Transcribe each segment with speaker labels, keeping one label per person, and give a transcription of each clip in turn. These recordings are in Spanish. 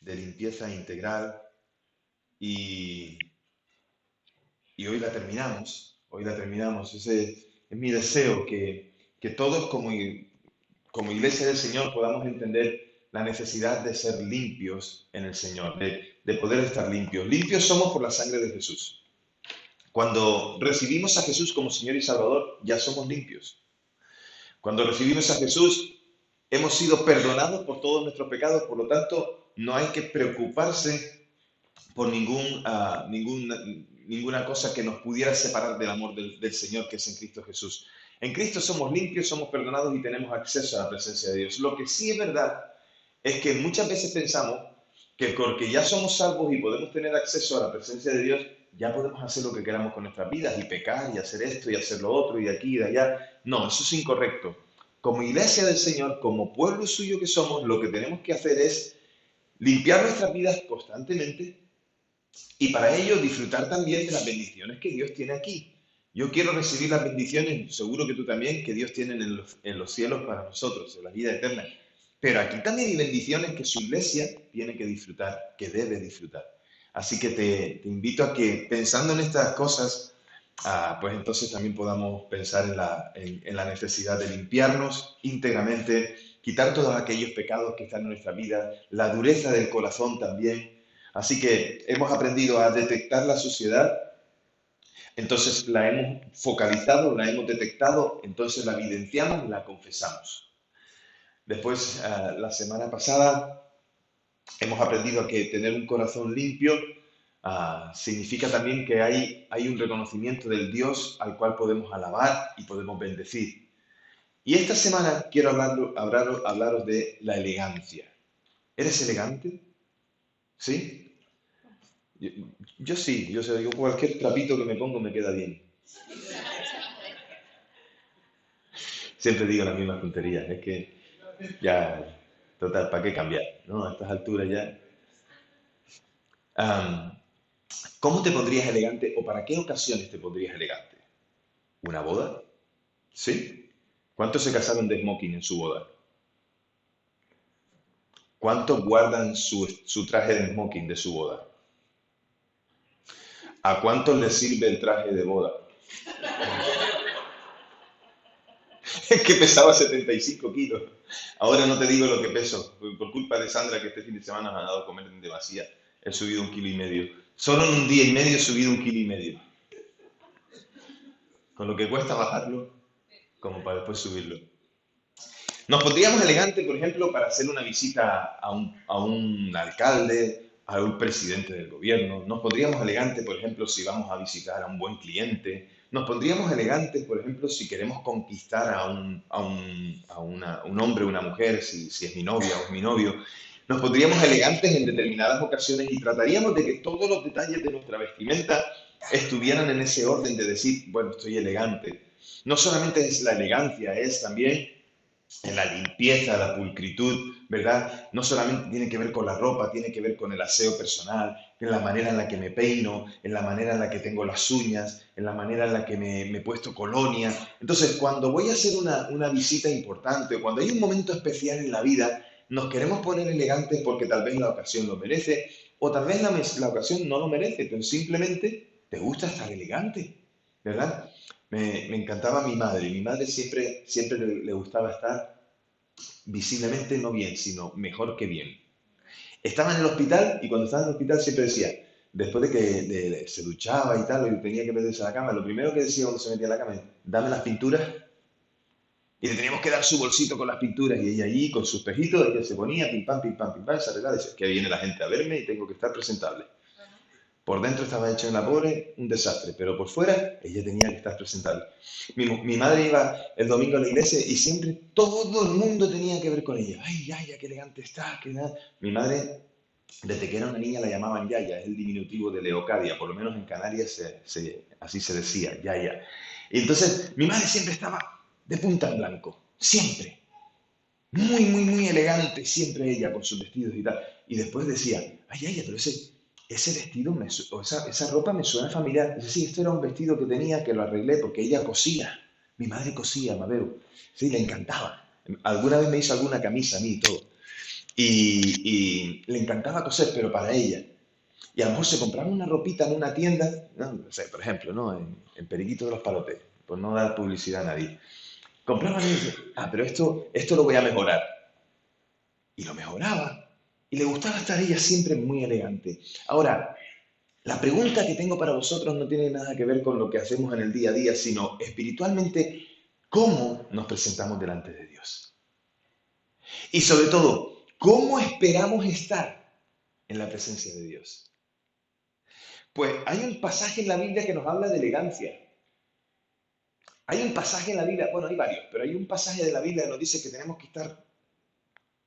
Speaker 1: de limpieza integral y, y hoy la terminamos. Hoy la terminamos. Ese es mi deseo, que todos como iglesia del Señor podamos entender la necesidad de ser limpios en el Señor, de poder estar limpios. Limpios somos por la sangre de Jesús. Cuando recibimos a Jesús como Señor y Salvador, ya somos limpios. Cuando recibimos a Jesús, hemos sido perdonados por todos nuestros pecados, por lo tanto, no hay que preocuparse por ninguna cosa que nos pudiera separar del amor del Señor que es en Cristo Jesús. En Cristo somos limpios, somos perdonados y tenemos acceso a la presencia de Dios. Lo que sí es verdad es que muchas veces pensamos que porque ya somos salvos y podemos tener acceso a la presencia de Dios, ya podemos hacer lo que queramos con nuestras vidas y pecar y hacer esto y hacer lo otro y de aquí y de allá. No, eso es incorrecto. Como iglesia del Señor, como pueblo suyo que somos, lo que tenemos que hacer es limpiar nuestras vidas constantemente y para ello disfrutar también de las bendiciones que Dios tiene aquí. Yo quiero recibir las bendiciones, seguro que tú también, que Dios tiene en los cielos para nosotros, en la vida eterna. Pero aquí también hay bendiciones que su iglesia tiene que disfrutar, que debe disfrutar. Así que te invito a que pensando en estas cosas, pues entonces también podamos pensar en la necesidad de limpiarnos íntegramente, quitar todos aquellos pecados que están en nuestra vida, la dureza del corazón también. Así que hemos aprendido a detectar la suciedad, entonces la hemos focalizado, la hemos detectado, entonces la evidenciamos, la confesamos. Después, la semana pasada, hemos aprendido a que tener un corazón limpio significa también que hay un reconocimiento del Dios al cual podemos alabar y podemos bendecir. Y esta semana quiero hablaros de la elegancia. ¿Eres elegante? ¿Sí? Yo, yo sí, yo cualquier trapito que me pongo me queda bien. Siempre digo las mismas tonterías, es que ya, total, ¿para qué cambiar? ¿No? A estas alturas ya. Am, ¿Cómo te pondrías elegante o para qué ocasiones te pondrías elegante? ¿Una boda? ¿Sí? ¿Cuántos se casaron de smoking en su boda? ¿Cuántos guardan su traje de smoking de su boda? ¿A cuántos les sirve el traje de boda? Es que pesaba 75 kilos. Ahora no te digo lo que peso. Por culpa de Sandra, que este fin de semana me ha dado a comer de vacía. He subido 1,5 kilos. Solo en un día y medio he subido 1,5 kilos. Con lo que cuesta bajarlo, como para después subirlo. Nos pondríamos elegante, por ejemplo, para hacer una visita a un alcalde, a un presidente del gobierno. Nos pondríamos elegante, por ejemplo, si vamos a visitar a un buen cliente. Nos pondríamos elegantes, por ejemplo, si queremos conquistar a un hombre o una mujer, si es mi novia o es mi novio. Nos pondríamos elegantes en determinadas ocasiones y trataríamos de que todos los detalles de nuestra vestimenta estuvieran en ese orden de decir, bueno, estoy elegante. No solamente es la elegancia, es también en la limpieza, la pulcritud, ¿verdad? No solamente tiene que ver con la ropa, tiene que ver con el aseo personal, en la manera en la que me peino, en la manera en la que tengo las uñas, en la manera en la que me he puesto colonia. Entonces, cuando voy a hacer una visita importante, o cuando hay un momento especial en la vida, nos queremos poner elegantes porque tal vez la ocasión lo merece, o tal vez la ocasión no lo merece, pero simplemente te gusta estar elegante, ¿verdad? Me encantaba mi madre. Mi madre siempre le gustaba estar visiblemente no bien, sino mejor que bien. Estaba en el hospital y cuando estaba en el hospital siempre decía, después de que se duchaba y tal, y tenía que meterse a la cama, lo primero que decía cuando se metía a la cama es, dame las pinturas. Y le teníamos que dar su bolsito con las pinturas y ella allí con sus espejitos, ella se ponía, pim pam, se arreglaba y decía, que viene la gente a verme y tengo que estar presentable. Por dentro estaba hecho en la pobre un desastre, pero por fuera ella tenía que estar presentable. Mi madre iba el domingo a la iglesia y siempre todo el mundo tenía que ver con ella. Ay, Yaya, qué elegante está, qué nada. Mi madre, desde que era una niña, la llamaban Yaya, es el diminutivo de Leocadia, por lo menos en Canarias así se decía, Yaya. Y entonces mi madre siempre estaba de punta en blanco, siempre. Muy, muy, muy elegante, siempre ella con sus vestidos y tal. Y después decía, ay, Yaya, pero ese vestido, o esa ropa me suena familiar. Dice, sí, esto era un vestido que tenía, que lo arreglé porque ella cosía. Mi madre cosía, Mabel. Sí, le encantaba. Alguna vez me hizo alguna camisa a mí y todo. y le encantaba coser, pero para ella. Y a lo mejor se compraba una ropita en una tienda, ¿no? O sea, por ejemplo, ¿no? En Periquito de los Palotes, por no dar publicidad a nadie. Compraban y dice, pero esto lo voy a mejorar. Y lo mejoraba. Y le gustaba estar ella siempre muy elegante. Ahora, la pregunta que tengo para vosotros no tiene nada que ver con lo que hacemos en el día a día, sino espiritualmente, ¿cómo nos presentamos delante de Dios? Y sobre todo, ¿cómo esperamos estar en la presencia de Dios? Pues hay un pasaje en la Biblia que nos habla de elegancia. Hay un pasaje en la Biblia, bueno, hay varios, pero hay un pasaje de la Biblia que nos dice que tenemos que estar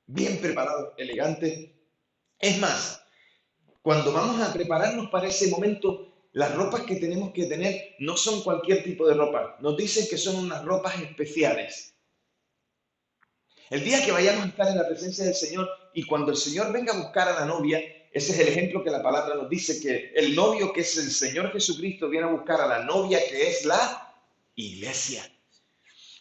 Speaker 1: bien preparados, elegantes. Es más, cuando vamos a prepararnos para ese momento, las ropas que tenemos que tener no son cualquier tipo de ropa. Nos dicen que son unas ropas especiales. El día que vayamos a estar en la presencia del Señor y cuando el Señor venga a buscar a la novia, ese es el ejemplo que la palabra nos dice, que el novio que es el Señor Jesucristo viene a buscar a la novia que es la iglesia.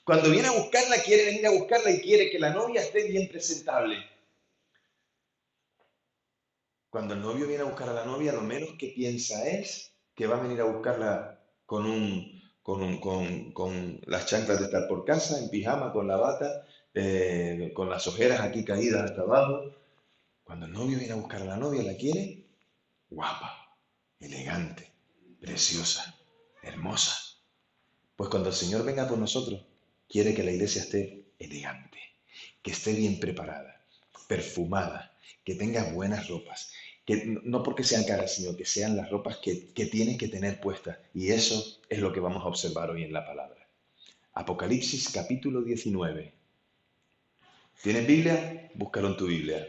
Speaker 1: Cuando viene a buscarla, quiere venir a buscarla y quiere que la novia esté bien presentable. Cuando el novio viene a buscar a la novia, lo menos que piensa es que va a venir a buscarla con las chanclas de estar por casa, en pijama, con la bata, con las ojeras aquí caídas hasta abajo. Cuando el novio viene a buscar a la novia, la quiere guapa, elegante, preciosa, hermosa. Pues cuando el Señor venga por nosotros, quiere que la iglesia esté elegante, que esté bien preparada, perfumada, que tenga buenas ropas, que no porque sean caras, sino que sean las ropas que tienen que tener puestas. Y eso es lo que vamos a observar hoy en la palabra. Apocalipsis capítulo 19. ¿Tienes Biblia? Búscalo en tu Biblia.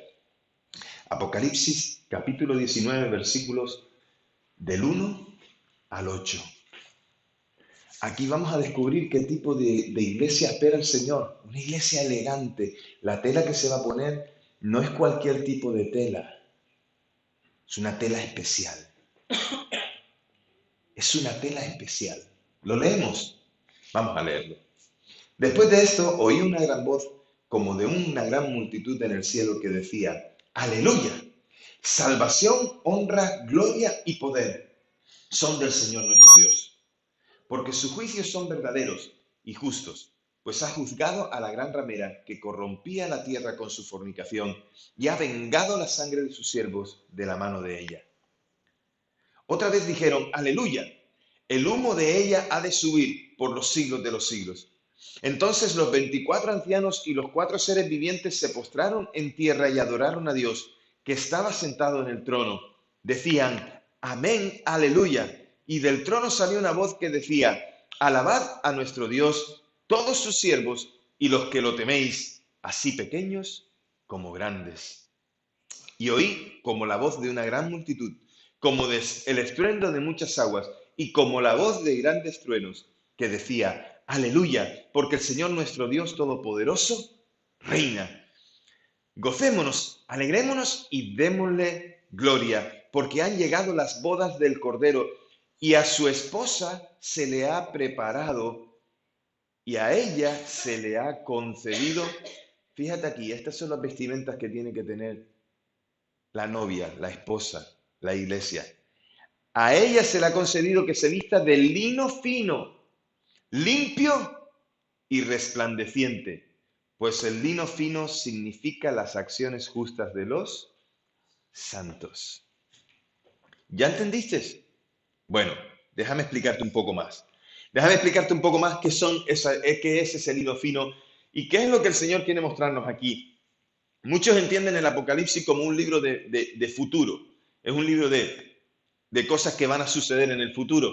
Speaker 1: Apocalipsis capítulo 19, versículos del 1 al 8. Aquí vamos a descubrir qué tipo de iglesia espera el Señor. Una iglesia elegante. La tela que se va a poner no es cualquier tipo de tela. Es una tela especial. Es una tela especial. ¿Lo leemos? Vamos a leerlo. Después de esto, oí una gran voz como de una gran multitud en el cielo que decía, ¡Aleluya! Salvación, honra, gloria y poder son del Señor nuestro Dios. Porque sus juicios son verdaderos y justos, pues ha juzgado a la gran ramera que corrompía la tierra con su fornicación y ha vengado la sangre de sus siervos de la mano de ella. Otra vez dijeron, aleluya, el humo de ella ha de subir por los siglos de los siglos. Entonces los 24 ancianos y los 4 seres vivientes se postraron en tierra y adoraron a Dios, que estaba sentado en el trono. Decían, amén, aleluya. Y del trono salió una voz que decía, alabad a nuestro Dios, todos sus siervos y los que lo teméis, así pequeños como grandes. Y oí como la voz de una gran multitud, como el estruendo de muchas aguas, y como la voz de grandes truenos, que decía, aleluya, porque el Señor nuestro Dios Todopoderoso reina. Gocémonos, alegrémonos y démosle gloria, porque han llegado las bodas del Cordero, y a su esposa se le ha preparado, y a ella se le ha concedido. Fíjate aquí, estas son las vestimentas que tiene que tener la novia, la esposa, la iglesia. A ella se le ha concedido que se vista de lino fino, limpio y resplandeciente, pues el lino fino significa las acciones justas de los santos. ¿Ya entendiste? Bueno, déjame explicarte un poco más. Déjame explicarte un poco más qué es ese lino fino y qué es lo que el Señor quiere mostrarnos aquí. Muchos entienden el Apocalipsis como un libro de futuro. Es un libro de cosas que van a suceder en el futuro.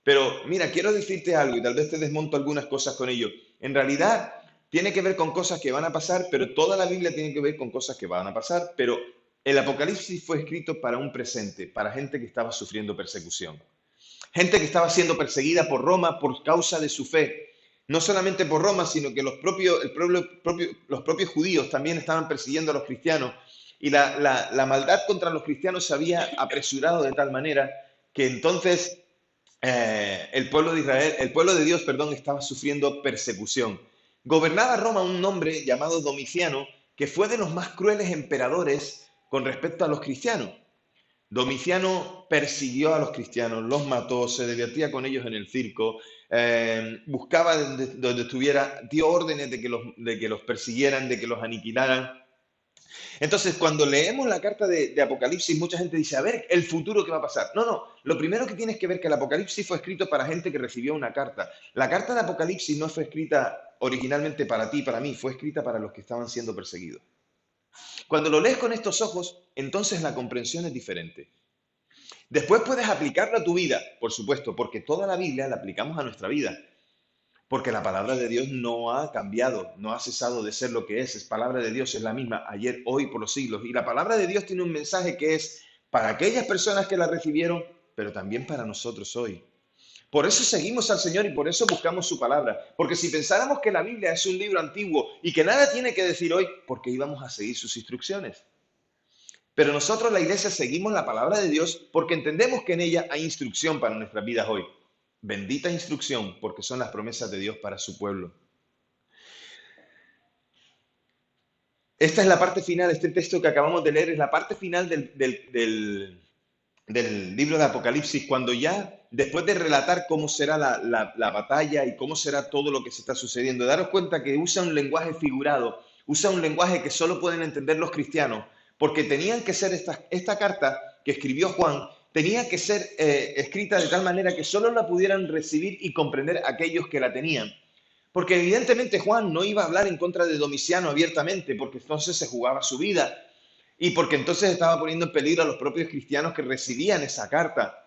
Speaker 1: Pero mira, quiero decirte algo y tal vez te desmonto algunas cosas con ello. En realidad tiene que ver con cosas que van a pasar, pero toda la Biblia tiene que ver con cosas que van a pasar. Pero el Apocalipsis fue escrito para un presente, para gente que estaba sufriendo persecución. Gente que estaba siendo perseguida por Roma por causa de su fe. No solamente por Roma, sino que los propios judíos también estaban persiguiendo a los cristianos. Y la maldad contra los cristianos se había apresurado de tal manera que entonces el pueblo de Israel, el pueblo de Dios, perdón, estaba sufriendo persecución. Gobernaba Roma un hombre llamado Domiciano, que fue de los más crueles emperadores con respecto a los cristianos. Domiciano persiguió a los cristianos, los mató, se divertía con ellos en el circo, buscaba donde estuviera, dio órdenes de que los persiguieran, de que los aniquilaran. Entonces, cuando leemos la carta de Apocalipsis, mucha gente dice, a ver, el futuro qué va a pasar. No, no, lo primero que tienes que ver es que el Apocalipsis fue escrito para gente que recibió una carta. La carta de Apocalipsis no fue escrita originalmente para ti, para mí, fue escrita para los que estaban siendo perseguidos. Cuando lo lees con estos ojos, entonces la comprensión es diferente. Después puedes aplicarlo a tu vida, por supuesto, porque toda la Biblia la aplicamos a nuestra vida. Porque la palabra de Dios no ha cambiado, no ha cesado de ser lo que es palabra de Dios, es la misma ayer, hoy, por los siglos. Y la palabra de Dios tiene un mensaje que es para aquellas personas que la recibieron, pero también para nosotros hoy. Por eso seguimos al Señor y por eso buscamos su palabra. Porque si pensáramos que la Biblia es un libro antiguo y que nada tiene que decir hoy, ¿por qué íbamos a seguir sus instrucciones? Pero nosotros, la iglesia, seguimos la palabra de Dios porque entendemos que en ella hay instrucción para nuestras vidas hoy. Bendita instrucción, porque son las promesas de Dios para su pueblo. Esta es la parte final, este texto que acabamos de leer es la parte final del libro de Apocalipsis, cuando ya, después de relatar cómo será la batalla y cómo será todo lo que se está sucediendo, daros cuenta que usa un lenguaje figurado, usa un lenguaje que solo pueden entender los cristianos, porque tenían que ser esta carta que escribió Juan, tenía que ser escrita de tal manera que solo la pudieran recibir y comprender aquellos que la tenían. Porque evidentemente Juan no iba a hablar en contra de Domiciano abiertamente, porque entonces se jugaba su vida y porque entonces estaba poniendo en peligro a los propios cristianos que recibían esa carta.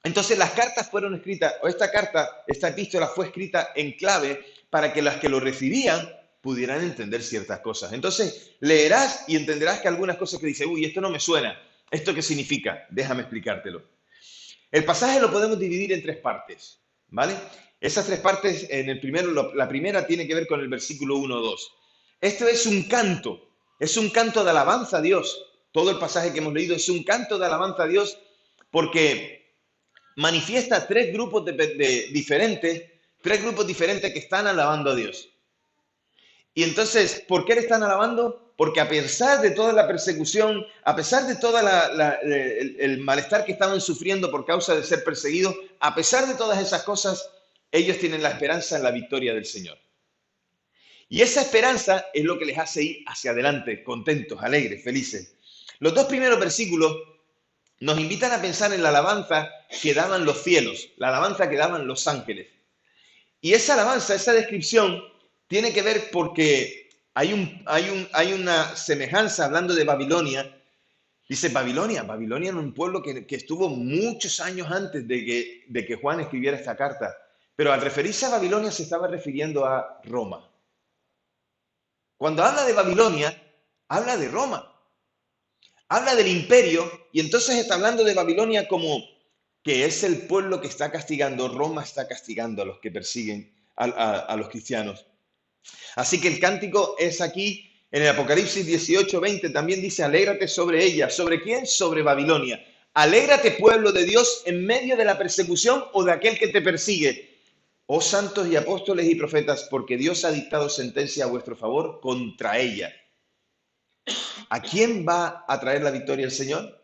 Speaker 1: Entonces las cartas fueron escritas, o esta epístola fue escrita en clave para que las que lo recibían pudieran entender ciertas cosas. Entonces leerás y entenderás que algunas cosas que dice, uy, esto no me suena, ¿esto qué significa? Déjame explicártelo. El pasaje lo podemos dividir en tres partes, ¿vale? Esas tres partes, la primera tiene que ver con el versículo 1-2. Esto es un canto de alabanza a Dios. Todo el pasaje que hemos leído es un canto de alabanza a Dios porque manifiesta tres grupos diferentes que están alabando a Dios. Y entonces, ¿por qué le están alabando? Porque a pesar de toda la persecución, a pesar de todo el malestar que estaban sufriendo por causa de ser perseguidos, a pesar de todas esas cosas, ellos tienen la esperanza en la victoria del Señor. Y esa esperanza es lo que les hace ir hacia adelante, contentos, alegres, felices. Los dos primeros versículos nos invitan a pensar en la alabanza que daban los cielos, la alabanza que daban los ángeles. Y esa alabanza, esa descripción, tiene que ver porque hay una semejanza hablando de Babilonia. Dice Babilonia era un pueblo que estuvo muchos años antes de que Juan escribiera esta carta. Pero al referirse a Babilonia se estaba refiriendo a Roma. Cuando habla de Babilonia, habla de Roma. Habla del imperio y entonces está hablando de Babilonia como que es el pueblo que está castigando. Roma está castigando a los que persiguen a los cristianos. Así que el cántico es aquí, en el Apocalipsis 18:20, también dice, alégrate sobre ella. ¿Sobre quién? Sobre Babilonia. Alégrate, pueblo de Dios, en medio de la persecución o de aquel que te persigue. Oh santos y apóstoles y profetas, porque Dios ha dictado sentencia a vuestro favor contra ella. ¿A quién va a traer la victoria el Señor?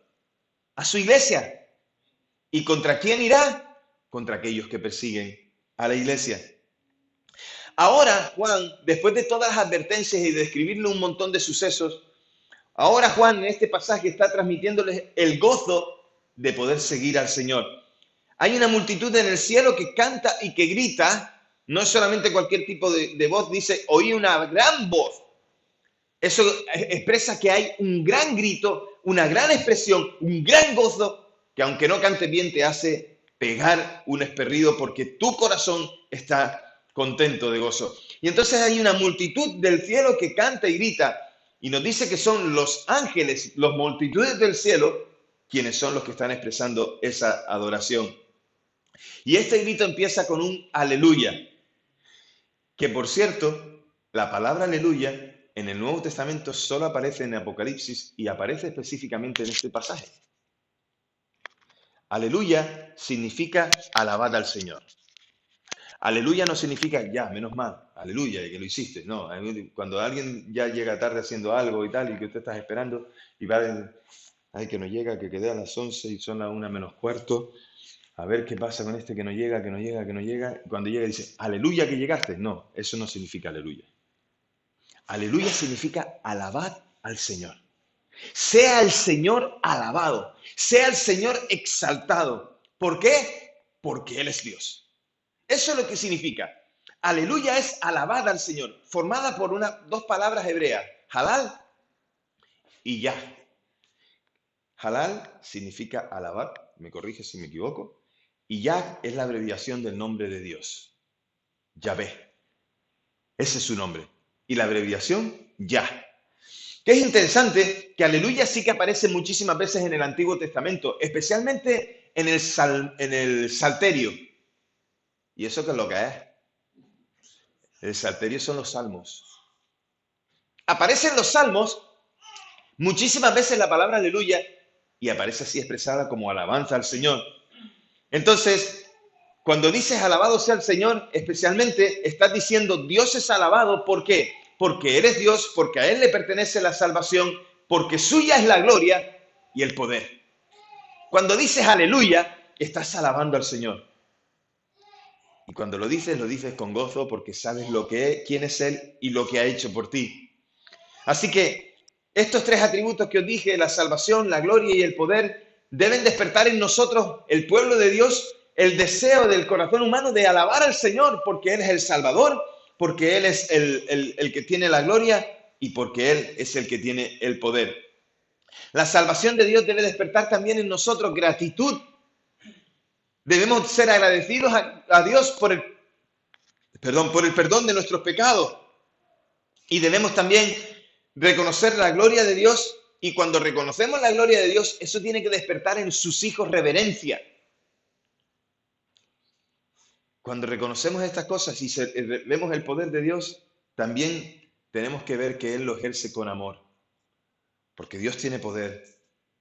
Speaker 1: A su iglesia. ¿Y contra quién irá? Contra aquellos que persiguen a la iglesia. Ahora Juan, después de todas las advertencias y de describirle un montón de sucesos, ahora Juan en este pasaje está transmitiéndoles el gozo de poder seguir al Señor. Hay una multitud en el cielo que canta y que grita, no es solamente cualquier tipo de voz, dice, oí una gran voz. Eso expresa que hay un gran grito, una gran expresión, un gran gozo, que aunque no cante bien te hace pegar un esperrido porque tu corazón está contento de gozo. Y entonces hay una multitud del cielo que canta y grita, y nos dice que son los ángeles, las multitudes del cielo, quienes son los que están expresando esa adoración. Y este grito empieza con un aleluya, que por cierto, la palabra aleluya en el Nuevo Testamento solo aparece en Apocalipsis y aparece específicamente en este pasaje. Aleluya significa alabad al Señor. Aleluya no significa ya, menos mal, aleluya, que lo hiciste. No, cuando alguien ya llega tarde haciendo algo y tal, y que usted está esperando, y va, ay, que no llega, que quedé a las 11 y son las 1 menos cuarto, a ver qué pasa con este que no llega, que no llega, que no llega. Y cuando llega dice, aleluya que llegaste. No, eso no significa aleluya. Aleluya significa alabad al Señor. Sea el Señor alabado, sea el Señor exaltado. ¿Por qué? Porque Él es Dios. Eso es lo que significa. Aleluya es alabad al Señor, formada por dos palabras hebreas, halal y yah. Halal significa alabar, me corrige si me equivoco, y yah es la abreviación del nombre de Dios, Yahvé. Ese es su nombre. Y la abreviación, Yah. Que es interesante que aleluya sí que aparece muchísimas veces en el Antiguo Testamento, especialmente en el Salterio. ¿Y eso qué es lo que es? El Salterio son los salmos. Aparece en los salmos muchísimas veces la palabra aleluya y aparece así expresada como alabanza al Señor. Entonces, cuando dices alabado sea el Señor, especialmente estás diciendo Dios es alabado. ¿Por qué? Porque Él es Dios, porque a Él le pertenece la salvación, porque suya es la gloria y el poder. Cuando dices aleluya, estás alabando al Señor. Y cuando lo dices con gozo porque sabes quién es Él y lo que ha hecho por ti. Así que estos tres atributos que os dije, la salvación, la gloria y el poder, deben despertar en nosotros, el pueblo de Dios, el deseo del corazón humano de alabar al Señor porque Él es el Salvador, porque Él es el que tiene la gloria y porque Él es el que tiene el poder. La salvación de Dios debe despertar también en nosotros gratitud. Debemos ser agradecidos a Dios por el perdón de nuestros pecados. Y debemos también reconocer la gloria de Dios. Y cuando reconocemos la gloria de Dios, eso tiene que despertar en sus hijos reverencia. Cuando reconocemos estas cosas y vemos el poder de Dios, también tenemos que ver que Él lo ejerce con amor. Porque Dios tiene poder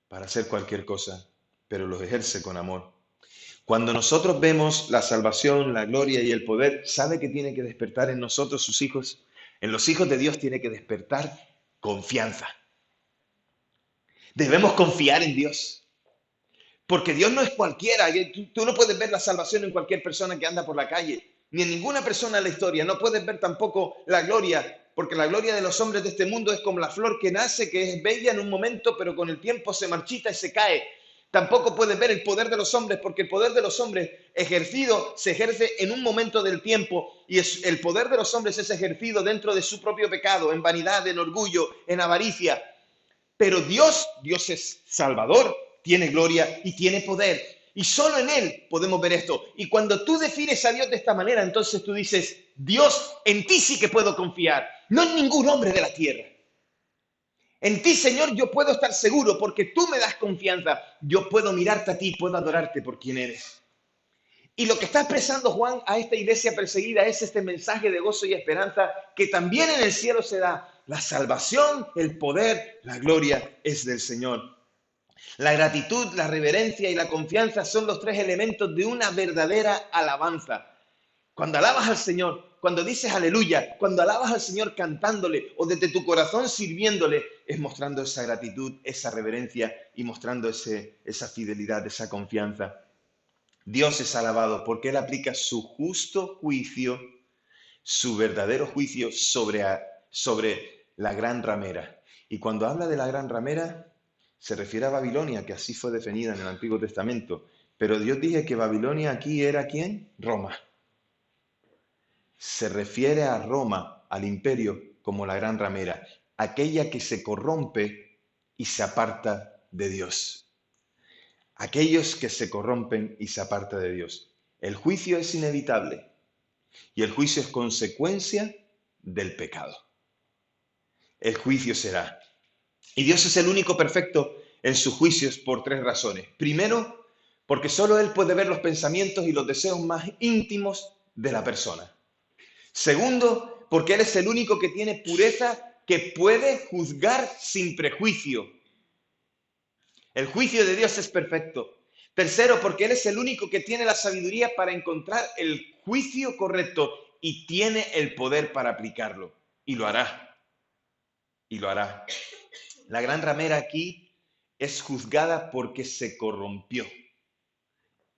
Speaker 1: para hacer cualquier cosa, pero lo ejerce con amor. Cuando nosotros vemos la salvación, la gloria y el poder, ¿sabe que tiene que despertar en nosotros, sus hijos? En los hijos de Dios tiene que despertar confianza. Debemos confiar en Dios. Porque Dios no es cualquiera. Tú no puedes ver la salvación en cualquier persona que anda por la calle, ni en ninguna persona en la historia. No puedes ver tampoco la gloria, porque la gloria de los hombres de este mundo es como la flor que nace, que es bella en un momento, pero con el tiempo se marchita y se cae. Tampoco puedes ver el poder de los hombres, porque el poder de los hombres se ejerce en un momento del tiempo, y el poder de los hombres es ejercido dentro de su propio pecado, en vanidad, en orgullo, en avaricia. Pero Dios es Salvador, tiene gloria y tiene poder. Y solo en Él podemos ver esto. Y cuando tú defines a Dios de esta manera, entonces tú dices, Dios, en ti sí que puedo confiar, no en ningún hombre de la tierra. En ti, Señor, yo puedo estar seguro porque tú me das confianza. Yo puedo mirarte a ti, puedo adorarte por quien eres. Y lo que está expresando Juan a esta iglesia perseguida es este mensaje de gozo y esperanza que también en el cielo se da. La salvación, el poder, la gloria es del Señor. La gratitud, la reverencia y la confianza son los tres elementos de una verdadera alabanza. Cuando alabas al Señor, cuando dices aleluya, cuando alabas al Señor cantándole o desde tu corazón sirviéndole, es mostrando esa gratitud, esa reverencia y mostrando esa fidelidad, esa confianza. Dios es alabado porque Él aplica su justo juicio, su verdadero juicio sobre la gran ramera. Y cuando habla de la gran ramera, se refiere a Babilonia, que así fue definida en el Antiguo Testamento. Pero Dios dice que Babilonia aquí era ¿quién? Roma. Se refiere a Roma, al imperio, como la gran ramera, aquella que se corrompe y se aparta de Dios. Aquellos que se corrompen y se apartan de Dios. El juicio es inevitable y el juicio es consecuencia del pecado. El juicio será. Y Dios es el único perfecto en sus juicios por tres razones. Primero, porque solo Él puede ver los pensamientos y los deseos más íntimos de la persona. Segundo, porque Él es el único que tiene pureza, que puede juzgar sin prejuicio. El juicio de Dios es perfecto. Tercero, porque Él es el único que tiene la sabiduría para encontrar el juicio correcto y tiene el poder para aplicarlo. Y lo hará. Y lo hará. La gran ramera aquí es juzgada porque se corrompió.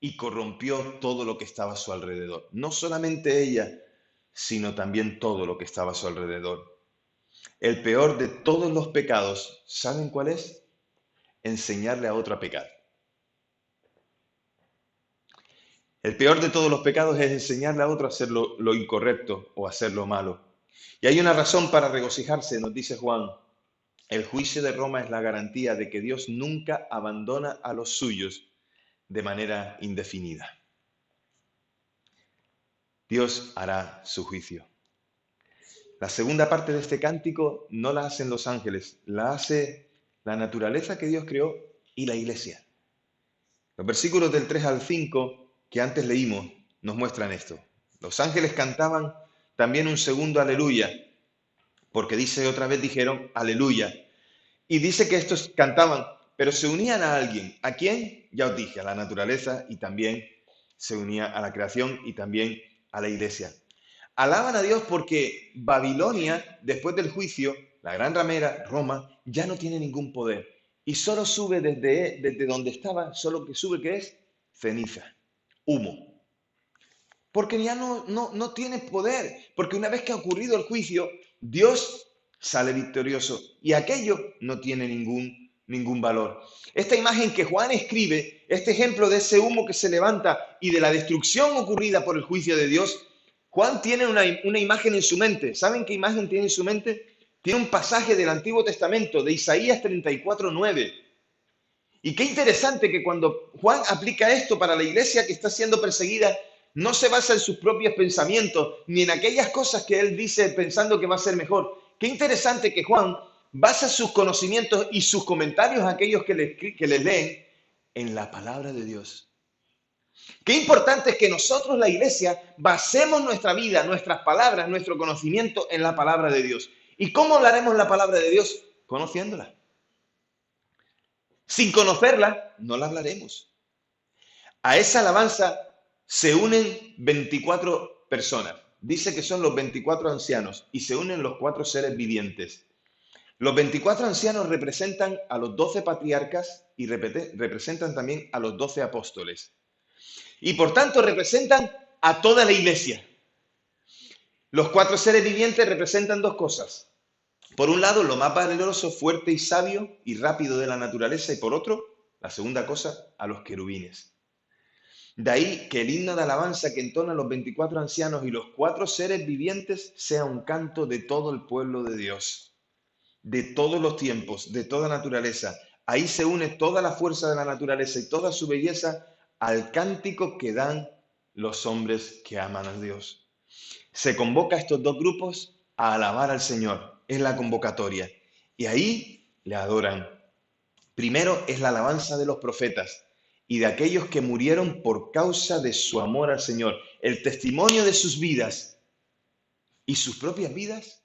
Speaker 1: Y corrompió todo lo que estaba a su alrededor. No solamente ella, sino también todo lo que estaba a su alrededor. El peor de todos los pecados, ¿saben cuál es? Enseñarle a otro a pecar. El peor de todos los pecados es enseñarle a otro a hacer lo incorrecto o hacer lo malo. Y hay una razón para regocijarse, nos dice Juan. El juicio de Roma es la garantía de que Dios nunca abandona a los suyos de manera indefinida. Dios hará su juicio. La segunda parte de este cántico no la hacen los ángeles, la hace la naturaleza que Dios creó y la iglesia. Los versículos del 3 al 5 que antes leímos nos muestran esto. Los ángeles cantaban también un segundo aleluya, porque dice otra vez dijeron aleluya. Y dice que estos cantaban, pero se unían a alguien. ¿A quién? Ya os dije, a la naturaleza y también se unía a la creación y también a la iglesia. Alaban a Dios porque Babilonia, después del juicio, la gran ramera, Roma, ya no tiene ningún poder. Y solo sube desde donde estaba, solo que sube, ¿qué es? Ceniza, humo. Porque ya no tiene poder. Porque una vez que ha ocurrido el juicio, Dios sale victorioso. Y aquello no tiene ningún valor. Esta imagen que Juan escribe, este ejemplo de ese humo que se levanta y de la destrucción ocurrida por el juicio de Dios, Juan tiene una imagen en su mente. ¿Saben qué imagen tiene en su mente? Tiene un pasaje del Antiguo Testamento, de Isaías 34:9. Y qué interesante que cuando Juan aplica esto para la iglesia que está siendo perseguida, no se basa en sus propios pensamientos, ni en aquellas cosas que él dice pensando que va a ser mejor. Qué interesante que Juan basa sus conocimientos y sus comentarios a aquellos que les leen en la palabra de Dios. Qué importante es que nosotros, la iglesia, basemos nuestra vida, nuestras palabras, nuestro conocimiento en la palabra de Dios. ¿Y cómo hablaremos la palabra de Dios? Conociéndola. Sin conocerla, no la hablaremos. A esa alabanza se unen 24 personas. Dice que son los 24 ancianos y se unen los 4 seres vivientes. Los 24 ancianos representan a los 12 patriarcas y representan también a los 12 apóstoles. Y por tanto representan a toda la iglesia. Los 4 seres vivientes representan dos cosas. Por un lado, lo más valeroso, fuerte y sabio y rápido de la naturaleza. Y por otro, la segunda cosa, a los querubines. De ahí que el himno de alabanza que entonan los 24 ancianos y los 4 seres vivientes sea un canto de todo el pueblo de Dios, de todos los tiempos, de toda naturaleza. Ahí se une toda la fuerza de la naturaleza y toda su belleza al cántico que dan los hombres que aman a Dios. Se convoca a estos dos grupos a alabar al Señor. Es la convocatoria. Y ahí le adoran. Primero es la alabanza de los profetas y de aquellos que murieron por causa de su amor al Señor. El testimonio de sus vidas y sus propias vidas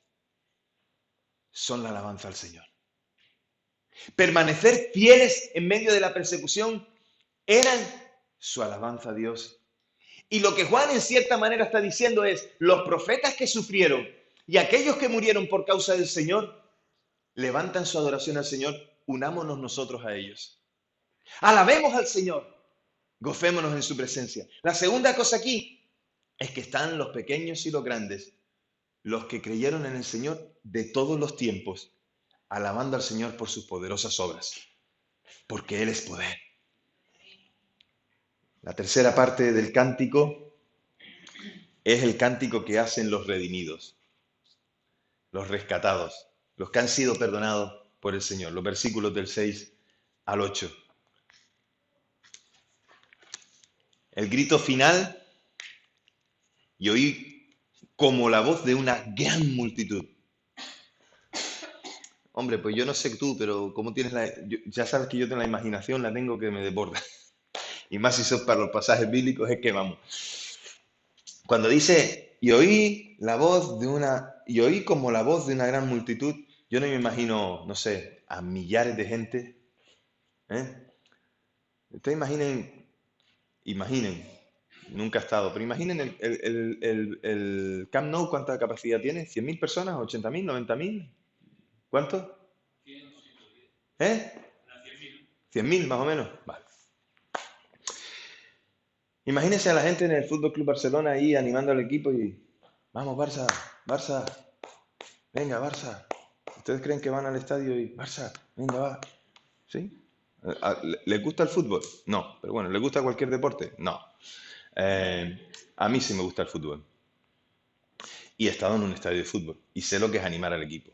Speaker 1: son la alabanza al Señor. Permanecer fieles en medio de la persecución eran su alabanza a Dios. Y lo que Juan en cierta manera está diciendo es, los profetas que sufrieron y aquellos que murieron por causa del Señor, levantan su adoración al Señor, unámonos nosotros a ellos. Alabemos al Señor, gocémonos en su presencia. La segunda cosa aquí es que están los pequeños y los grandes, los que creyeron en el Señor de todos los tiempos, alabando al Señor por sus poderosas obras, porque Él es poder. La tercera parte del cántico es el cántico que hacen los redimidos, los rescatados, los que han sido perdonados por el Señor. Los versículos del 6 al 8. El grito final, y oí como la voz de una gran multitud. Hombre, pues yo no sé tú, pero como tienes ya sabes que yo tengo la imaginación, la tengo que me desborda. Y más si son para los pasajes bíblicos, es que vamos. Cuando dice, y oí como la voz de una gran multitud, yo no me imagino, no sé, a millares de gente. ¿Eh? Ustedes imaginen Imaginen, nunca he estado, pero imaginen el Camp Nou, ¿cuánta capacidad tiene? ¿100.000 personas? ¿80.000? ¿90.000? ¿Cuánto? ¿Eh? 100.000 más o menos. Vale. Imagínense a la gente en el Fútbol Club Barcelona ahí animando al equipo y vamos, Barça, Barça, venga, Barça. ¿Ustedes creen que van al estadio y Barça, venga, va? ¿Sí? ¿Les gusta el fútbol? No, pero bueno, ¿les gusta cualquier deporte? No. A mí sí me gusta el fútbol. Y he estado en un estadio de fútbol y sé lo que es animar al equipo.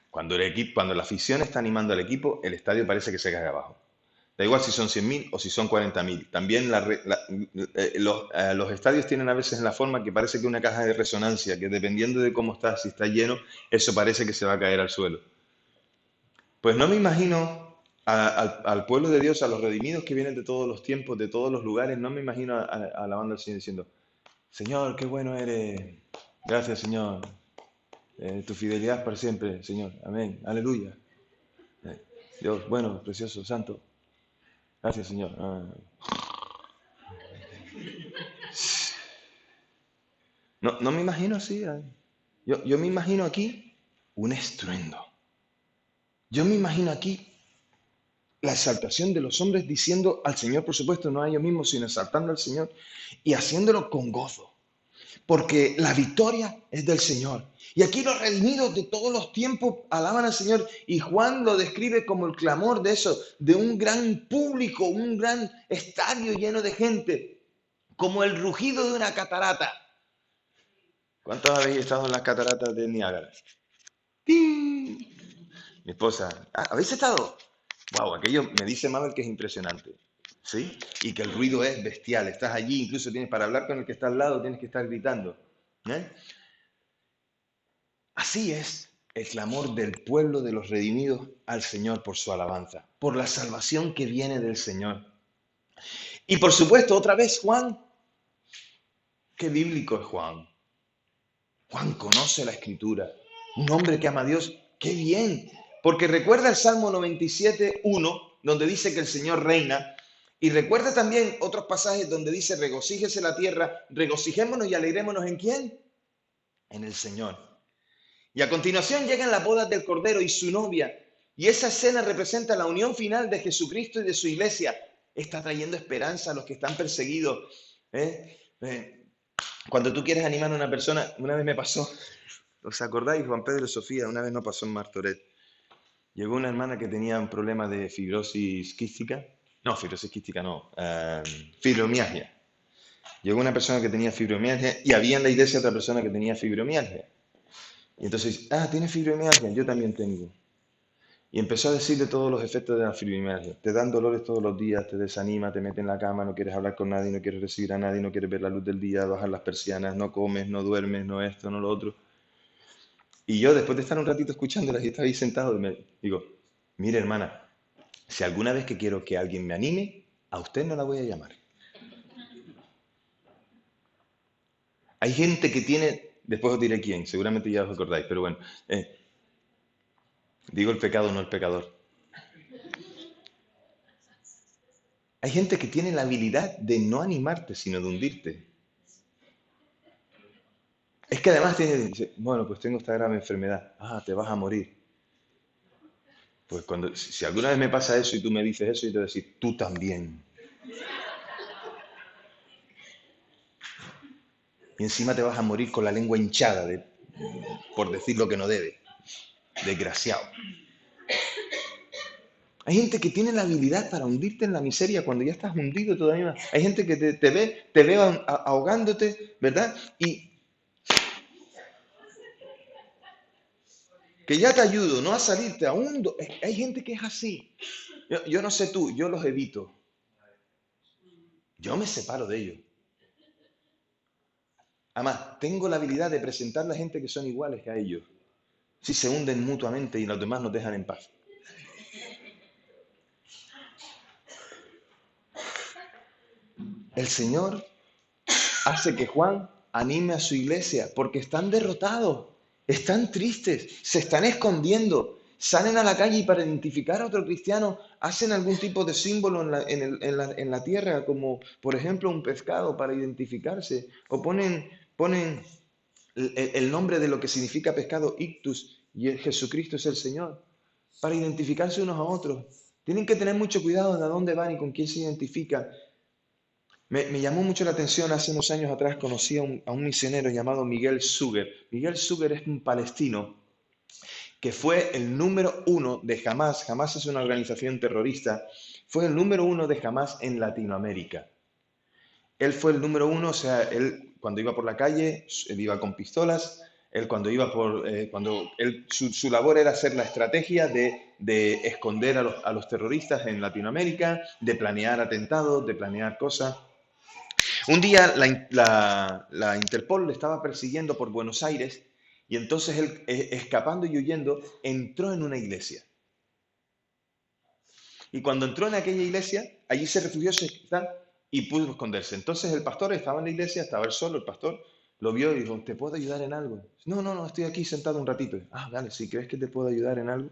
Speaker 1: Cuando la afición está animando al equipo, el estadio parece que se cae abajo. Da igual si son 100.000 o si son 40.000. También los estadios tienen a veces la forma que parece que una caja de resonancia, que dependiendo de cómo está, si está lleno, eso parece que se va a caer al suelo. Pues no me imagino al pueblo de Dios, a los redimidos que vienen de todos los tiempos, de todos los lugares, no me imagino alabando al Señor diciendo, Señor, qué bueno eres. Gracias, Señor. Tu fidelidad para siempre, Señor. Amén. Aleluya. Dios, bueno, precioso, santo. Gracias, Señor. No, no me imagino así. Yo me imagino aquí un estruendo. Yo me imagino aquí la exaltación de los hombres diciendo al Señor, por supuesto, no a ellos mismos, sino exaltando al Señor y haciéndolo con gozo. Porque la victoria es del Señor. Y aquí los redimidos de todos los tiempos alaban al Señor y Juan lo describe como el clamor de eso, de un gran público, un gran estadio lleno de gente, como el rugido de una catarata. ¿Cuántos habéis estado en las cataratas de Niágara? ¡Ting! Mi esposa, ¿habéis estado? Wow, aquello me dice Mabel que es impresionante. ¿Sí? Y que el ruido es bestial. Estás allí, incluso tienes para hablar con el que está al lado, tienes que estar gritando. ¿Eh? Así es el clamor del pueblo de los redimidos al Señor por su alabanza, por la salvación que viene del Señor. Y por supuesto, otra vez Juan, qué bíblico es Juan. Juan conoce la Escritura, un hombre que ama a Dios, qué bien, porque recuerda el Salmo 97:1, donde dice que el Señor reina, y recuerda también otros pasajes donde dice, regocíjese la tierra, regocijémonos y alegrémonos ¿en quién? En el Señor. Y a continuación llegan las bodas del Cordero y su novia, y esa escena representa la unión final de Jesucristo y de su iglesia. Está trayendo esperanza a los que están perseguidos. Cuando tú quieres animar a una persona, una vez me pasó, ¿os acordáis? Juan Pedro y Sofía, una vez no pasó en Martorell. Llegó una hermana que tenía un problema de fibrosis quística. No, fibrosis quística no, fibromialgia. Llegó una persona que tenía fibromialgia y había en la iglesia otra persona que tenía fibromialgia. Y entonces, tiene fibromialgia, yo también tengo. Y empezó a decirle todos los efectos de la fibromialgia. Te dan dolores todos los días, te desanima, te mete en la cama, no quieres hablar con nadie, no quieres recibir a nadie, no quieres ver la luz del día, bajar las persianas, no comes, no duermes, no esto, no lo otro. Y yo, después de estar un ratito escuchándolas y estaba ahí sentado, me digo, mire hermana, si alguna vez que quiero que alguien me anime, a usted no la voy a llamar. Hay gente que tiene, después os diré quién, seguramente ya os acordáis, pero bueno, digo el pecado, no el pecador. Hay gente que tiene la habilidad de no animarte, sino de hundirte. Es que además dice, bueno, pues tengo esta grave enfermedad. Te vas a morir. Pues si alguna vez me pasa eso y tú me dices eso, yo te voy a decir, tú también. Y encima te vas a morir con la lengua hinchada por decir lo que no debe. Desgraciado. Hay gente que tiene la habilidad para hundirte en la miseria cuando ya estás hundido todavía. Hay gente que te ve ahogándote, ¿verdad? Y que ya te ayudo, no a salirte a hundo. Hay gente que es así. Yo no sé tú, yo los evito. Yo me separo de ellos. Además, tengo la habilidad de presentar a la gente que son iguales que a ellos. Si se hunden mutuamente y los demás nos dejan en paz. El Señor hace que Juan anime a su iglesia porque están derrotados, están tristes, se están escondiendo, Salen a la calle y para identificar a otro cristiano hacen algún tipo de símbolo en la tierra, como por ejemplo un pescado para identificarse, o ponen el nombre de lo que significa pescado, ictus, y Jesucristo es el Señor, para identificarse unos a otros. Tienen que tener mucho cuidado de a dónde van y con quién se identifican. Me llamó mucho la atención, hace unos años atrás conocí a un misionero llamado Miguel Suger. Miguel Suger es un palestino que fue el número uno de Hamas. Hamas es una organización terrorista. Fue el número uno de Hamas en Latinoamérica. Él fue el número uno, o sea, él cuando iba por la calle, él iba con pistolas. Él cuando iba por, su labor era hacer la estrategia de esconder a los terroristas en Latinoamérica, de planear atentados, de planear cosas. Un día la Interpol le estaba persiguiendo por Buenos Aires y entonces él, escapando y huyendo, entró en una iglesia. Y cuando entró en aquella iglesia, allí se refugió y pudo esconderse. Entonces el pastor estaba en la iglesia, estaba él solo, el pastor lo vio y dijo, ¿te puedo ayudar en algo? No, estoy aquí sentado un ratito. Dale, si crees que te puedo ayudar en algo.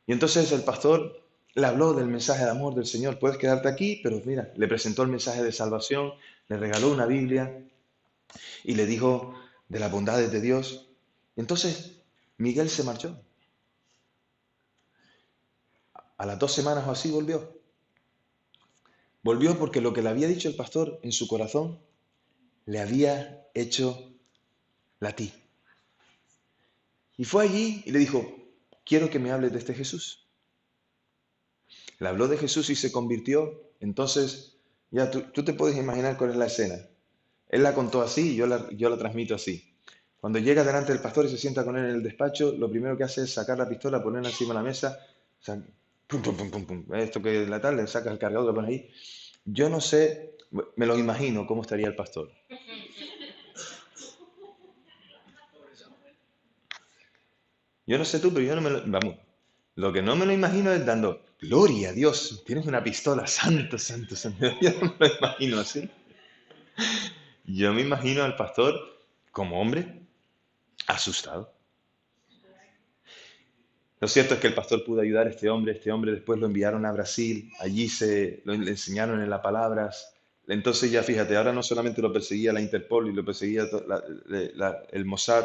Speaker 1: Y entonces el pastor le habló del mensaje de amor del Señor. Puedes quedarte aquí, pero mira, le presentó el mensaje de salvación, le regaló una Biblia y le dijo de las bondades de Dios. Y entonces Miguel se marchó. A las 2 semanas o así volvió. Volvió porque lo que le había dicho el pastor en su corazón le había hecho latir. Y fue allí y le dijo, quiero que me hables de este Jesús. Le habló de Jesús y se convirtió. Entonces, ya tú te puedes imaginar cuál es la escena. Él la contó así y yo la transmito así. Cuando llega delante del pastor y se sienta con él en el despacho, lo primero que hace es sacar la pistola, ponerla encima de la mesa, pum, pum, pum, pum, pum. Esto que la tal, le sacas el cargador, lo pones ahí. Yo no sé, me lo imagino cómo estaría el pastor. Yo no sé tú, pero yo no me lo... Vamos, lo que no me lo imagino es dando, gloria a Dios, tienes una pistola, santo, santo, santo. Yo no me lo imagino así. Yo me imagino al pastor como hombre asustado. Lo cierto es que el pastor pudo ayudar a este hombre después lo enviaron a Brasil, allí le enseñaron en las palabras. Entonces ya fíjate, ahora no solamente lo perseguía la Interpol y lo perseguía el Mossad,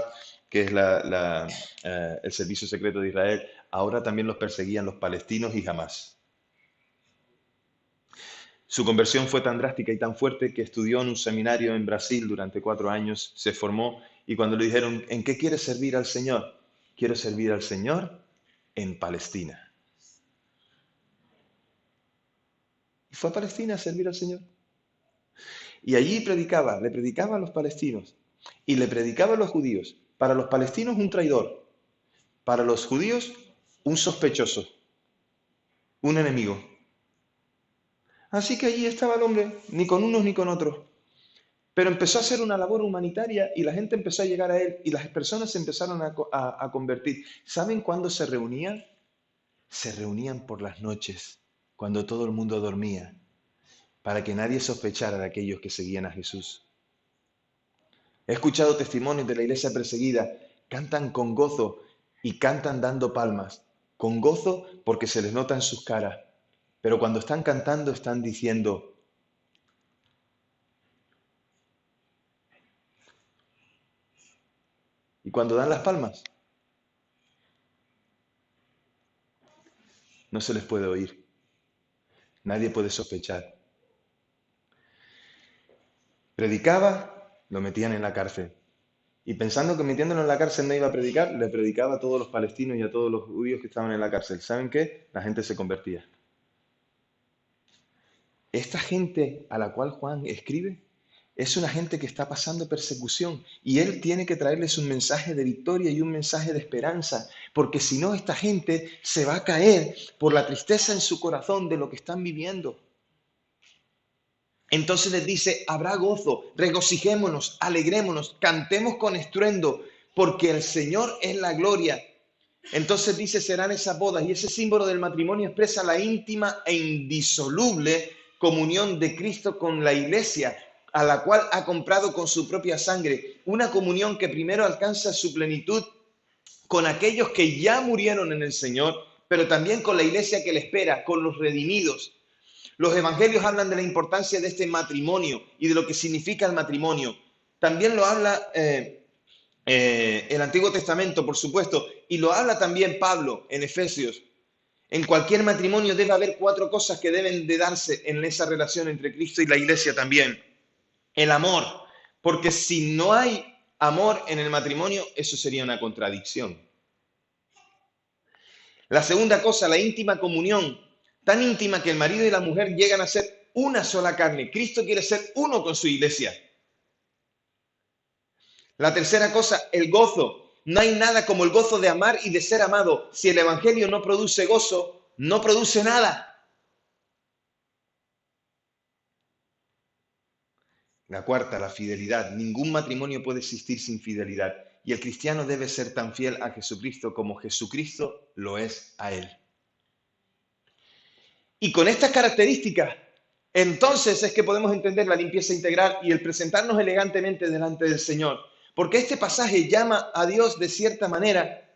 Speaker 1: que es el servicio secreto de Israel, ahora también los perseguían los palestinos y Hamas. Su conversión fue tan drástica y tan fuerte que estudió en un seminario en Brasil durante 4 años, se formó y cuando le dijeron, ¿en qué quieres servir al Señor? Quiero servir al Señor en Palestina. Y fue a Palestina a servir al Señor. Y allí le predicaba a los palestinos y le predicaba a los judíos. Para los palestinos un traidor, para los judíos un sospechoso, un enemigo. Así que allí estaba el hombre, ni con unos ni con otros. Pero empezó a hacer una labor humanitaria y la gente empezó a llegar a él y las personas se empezaron a convertir. ¿Saben cuándo se reunían? Se reunían por las noches, cuando todo el mundo dormía, para que nadie sospechara de aquellos que seguían a Jesús. He escuchado testimonios de la iglesia perseguida, cantan con gozo y cantan dando palmas, con gozo porque se les nota en sus caras, pero cuando están cantando están diciendo, y cuando dan las palmas, no se les puede oír, nadie puede sospechar. Predicaba, lo metían en la cárcel. Y pensando que metiéndolo en la cárcel no iba a predicar, le predicaba a todos los palestinos y a todos los judíos que estaban en la cárcel. ¿Saben qué? La gente se convertía. Esta gente a la cual Juan escribe es una gente que está pasando persecución y él tiene que traerles un mensaje de victoria y un mensaje de esperanza, porque si no, esta gente se va a caer por la tristeza en su corazón de lo que están viviendo. Entonces les dice, habrá gozo, regocijémonos, alegrémonos, cantemos con estruendo, porque el Señor es la gloria. Entonces dice, serán esas bodas, y ese símbolo del matrimonio expresa la íntima e indisoluble comunión de Cristo con la iglesia, a la cual ha comprado con su propia sangre. Una comunión que primero alcanza su plenitud con aquellos que ya murieron en el Señor, pero también con la iglesia que le espera, con los redimidos. Los evangelios hablan de la importancia de este matrimonio y de lo que significa el matrimonio. También lo habla el Antiguo Testamento, por supuesto, y lo habla también Pablo en Efesios. En cualquier matrimonio debe haber 4 cosas que deben de darse en esa relación entre Cristo y la iglesia también. El amor, porque si no hay amor en el matrimonio, eso sería una contradicción. La segunda cosa, la íntima comunión, tan íntima que el marido y la mujer llegan a ser una sola carne. Cristo quiere ser uno con su iglesia. La tercera cosa, el gozo. No hay nada como el gozo de amar y de ser amado. Si el evangelio no produce gozo, no produce nada. La cuarta, la fidelidad. Ningún matrimonio puede existir sin fidelidad. Y el cristiano debe ser tan fiel a Jesucristo como Jesucristo lo es a él. Y con estas características, entonces es que podemos entender la limpieza integral y el presentarnos elegantemente delante del Señor. Porque este pasaje llama a Dios de cierta manera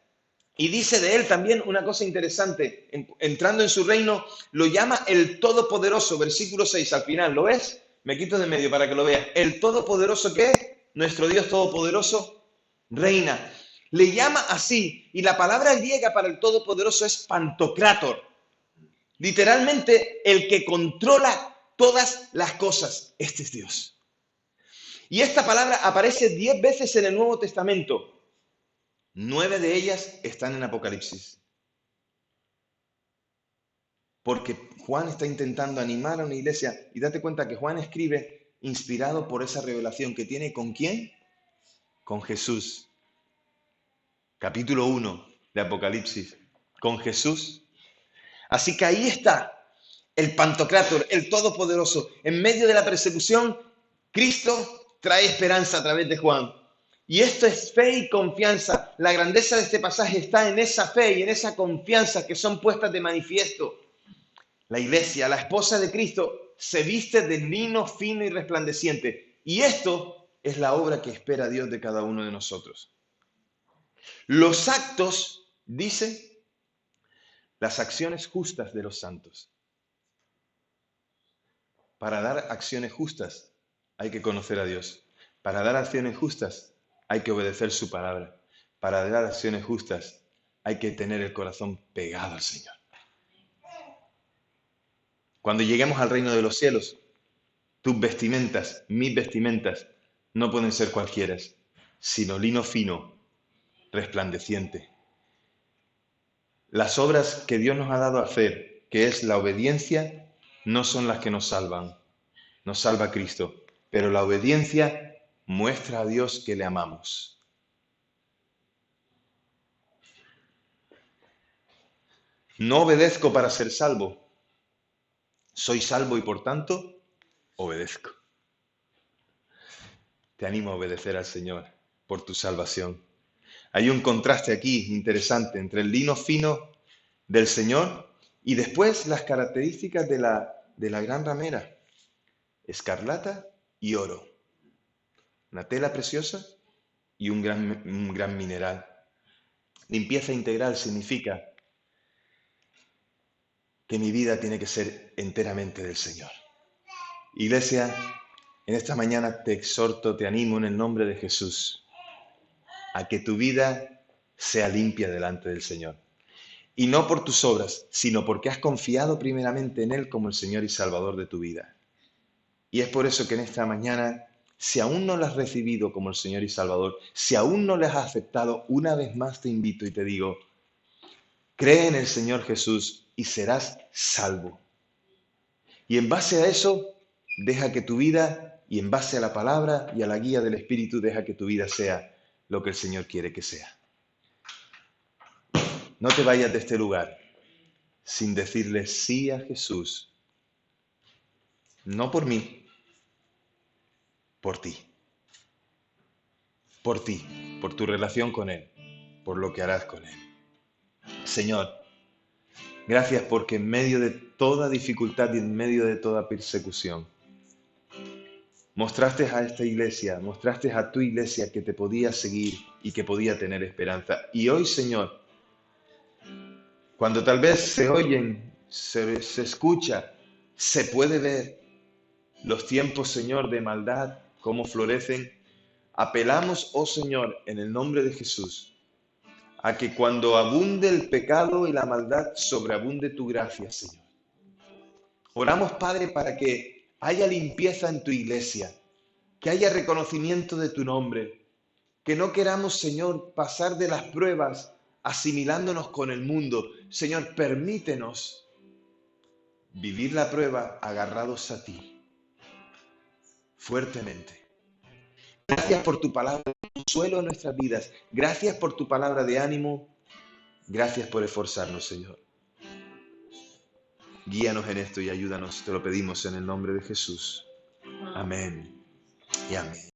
Speaker 1: y dice de él también una cosa interesante. Entrando en su reino, lo llama el Todopoderoso, versículo 6 al final. ¿Lo ves? Me quito de medio para que lo veas. El Todopoderoso, ¿qué es? Nuestro Dios Todopoderoso reina. Le llama así, y la palabra griega para el Todopoderoso es Pantocrátor. Literalmente, el que controla todas las cosas. Este es Dios. Y esta palabra aparece 10 veces en el Nuevo Testamento. 9 de ellas están en Apocalipsis. Porque Juan está intentando animar a una iglesia y date cuenta que Juan escribe inspirado por esa revelación que tiene ¿con quién? Con Jesús. Capítulo 1 de Apocalipsis. Con Jesús. Así que ahí está el Pantocrátor, el Todopoderoso. En medio de la persecución, Cristo trae esperanza a través de Juan. Y esto es fe y confianza. La grandeza de este pasaje está en esa fe y en esa confianza que son puestas de manifiesto. La iglesia, la esposa de Cristo, se viste de lino fino y resplandeciente. Y esto es la obra que espera Dios de cada uno de nosotros. Los actos, dice, las acciones justas de los santos. Para dar acciones justas hay que conocer a Dios. Para dar acciones justas hay que obedecer su palabra. Para dar acciones justas hay que tener el corazón pegado al Señor. Cuando lleguemos al reino de los cielos, tus vestimentas, mis vestimentas, no pueden ser cualquiera, sino lino fino, resplandeciente. Las obras que Dios nos ha dado a hacer, que es la obediencia, no son las que nos salvan. Nos salva Cristo, pero la obediencia muestra a Dios que le amamos. No obedezco para ser salvo. Soy salvo y por tanto obedezco. Te animo a obedecer al Señor por tu salvación. Hay un contraste aquí interesante entre el lino fino del Señor y después las características de la gran ramera. Escarlata y oro. Una tela preciosa y un gran mineral. Limpieza integral significa que mi vida tiene que ser enteramente del Señor. Iglesia, en esta mañana te exhorto, te animo en el nombre de Jesús a que tu vida sea limpia delante del Señor. Y no por tus obras, sino porque has confiado primeramente en Él como el Señor y Salvador de tu vida. Y es por eso que en esta mañana, si aún no lo has recibido como el Señor y Salvador, si aún no le has aceptado, una vez más te invito y te digo, cree en el Señor Jesús y serás salvo. Y en base a eso, deja que tu vida, y en base a la palabra y a la guía del Espíritu, deja que tu vida sea lo que el Señor quiere que sea. No te vayas de este lugar sin decirle sí a Jesús. No por mí, por ti. Por ti, por tu relación con Él, por lo que harás con Él. Señor, gracias porque en medio de toda dificultad y en medio de toda persecución, Mostraste a esta iglesia, mostraste a tu iglesia que te podía seguir y que podía tener esperanza. Y hoy, Señor, cuando tal vez se oyen, se escucha, se puede ver los tiempos, Señor, de maldad, cómo florecen, apelamos, oh Señor, en el nombre de Jesús, a que cuando abunde el pecado y la maldad, sobreabunde tu gracia, Señor. Oramos, Padre, para que haya limpieza en tu iglesia, que haya reconocimiento de tu nombre, que no queramos, Señor, pasar de las pruebas asimilándonos con el mundo. Señor, permítenos vivir la prueba agarrados a ti, fuertemente. Gracias por tu palabra de consuelo en nuestras vidas. Gracias por tu palabra de ánimo. Gracias por esforzarnos, Señor. Guíanos en esto y ayúdanos. Te lo pedimos en el nombre de Jesús. Amén y amén.